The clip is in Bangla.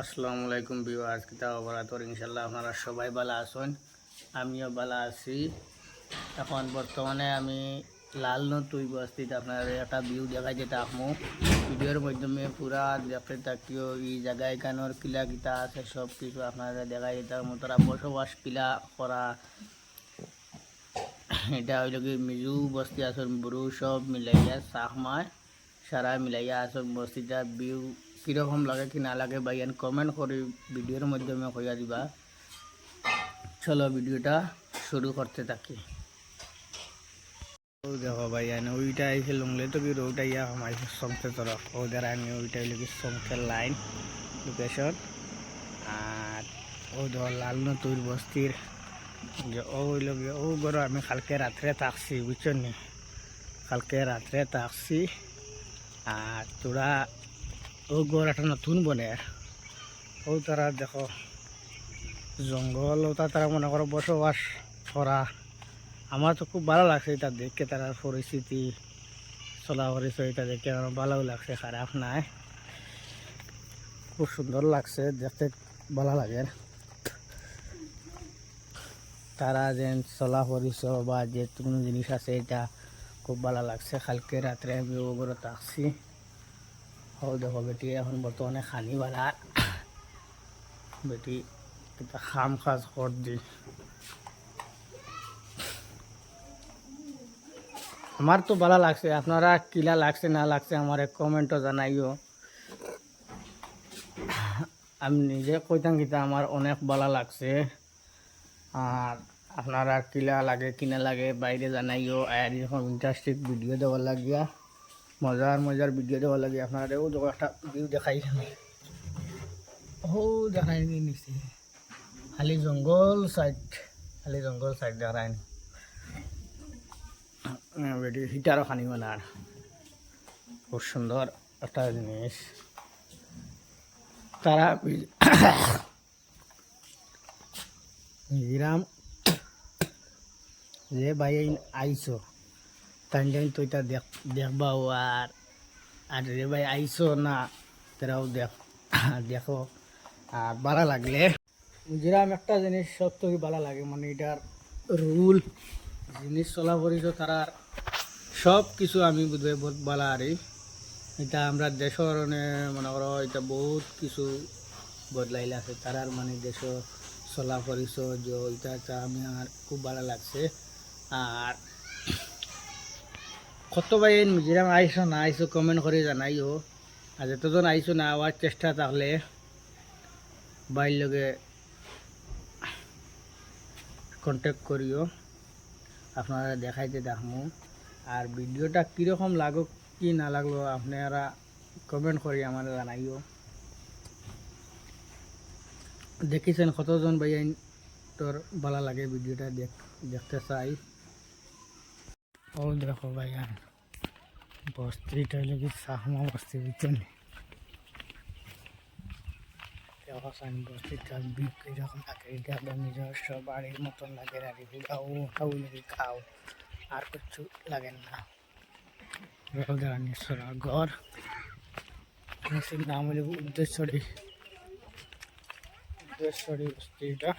আসসালামু আলাইকুম ভিউয়ার্স, কিতা খবর? ইনশাল্লাহ আপনারা সবাই ভালো আছেন, আমিও ভালো আছি। এখন বর্তমানে আমি লালনতুই বস্তিতে আপনার একটা ভিউ দেখাই যেটা আপনি ভিডিওর মাধ্যমে পুরা দেখতে থাকিও। এই জায়গায় কানোর কিলা কিতা আছে সব কিছু আপনারা দেখাই যেটা তারা বসবাস কিলা করা। এটা হইল কি মিজু বস্তি আসন বুড়ু সব মিলাইয়া চাকমায় সারা মিলাইয়া আসন বস্তিটা ভিউ কীরকম লাগে কি না লাগে ভাইয়ান কমেন্ট করে ভিডিওর মাধ্যমে কইয়া দিবা। চলো ভিডিওটা শুরু করতে থাকি। ও দেখো ভাইয়ান ওইটা আইসে লংলে তো কি রোড আইয়া আমাইছে সমতে তরফ ও দেখানি ওইটা হইল কি সমতের লাইন লোকেশন। আর ও ধর লালনতুর বস্তির যে ও হইল গিয়ে ও গরো আমি কালকে রাত্রে থাকছি বুঝছেন নি, কালকে রাত্রে থাকছি। আর তোরা ও গড় একটা নতুন বনের ও তারা দেখো জঙ্গল ওটা তারা মনে করো বসবাস করা। আমার তো খুব ভালো লাগছে এটা দেখে, তারা পরিস্থিতি চলা পরিচয় এটা দেখে আমার ভালো লাগছে, খারাপ নাই, খুব সুন্দর লাগছে দেখতে, ভালো লাগে। তারা যে চলা পরিচয় বা যে কোনো জিনিস আছে এটা খুব ভালো লাগছে। কালকে রাত্রে আমি ওগুলো থাকছি। ও দেখো বেটি এখন বর্তমানে খানি বালা বেটি এটা খাম কাজ কর দি। আমার তো ভালো লাগছে, আপনারা কিলা লাগছে না লাগছে আমার কমেন্টও জানাইও। আমি নিজে কইতাম কিতা আমার অনেক ভালো লাগছে। আর আপনারা কিলা লাগে কিনা লাগে বাইরে জানাইও। আর যখন ইন্টারেস্টিং ভিডিও দেওয়ার লাগিয়া মজার মজার ভিডিও দেওয়ার লাগে আপনারা ও দেখো একটা ভিউ দেখাই ও দেখাই নিছি খালি জঙ্গল সাইড, খালি জঙ্গল সাইড দেখায় বেটি হিটারও খানি বানার খুব সুন্দর একটা জিনিস। তারা মিজোরাম যে ভাই আইসো টাইম টাইম তো এটা দেখবাও। আর যে ভাই আইসো না তারাও দেখো। আর ভালো লাগলে মিজোরাম একটা জিনিস সব থেকে ভালো লাগে, মানে এটার রুল জিনিস চলা পড়িত তারার সব কিছু আমি বুঝবে বহুত ভালো। আর এটা আমরা দেশের মনে করো এটা বহুত কিছু বদলাইল আছে তারার, মানে দেশ চলা পরিচয় এটা আমি আর খুব ভালো লাগছে। আর কত ভাই মিজোরাম আইসো না আইসো কমেন্ট করে জানাইও। আর যতজন আইসো না আওয়ার চেষ্টা থাকলে বাইর লগে কন্ট্যাক্ট করিও, আপনারা দেখাইতে দেখমু। আর ভিডিওটা কীরকম লাগো কি না লাগলো আপনারা কমেন্ট করি আমার জানাইও। দেখিছেন কতজন ভাইয়া তোর ভালো লাগে ভিডিওটা দেখতে চাই। ও দেখো ভাইয়া বস্তিটা হইলে কি চাকমা বস্তি বুঝছেন। বস্তিটা কীরকম লাগে এটা আপনার নিজস্ব বাড়ির মতন লাগে। আর এগুলাও ওটাও লেগে খাও আর কিছু লাগে না। ঘর নাম হলে উদ্দেশ্যরী বস্তিটা।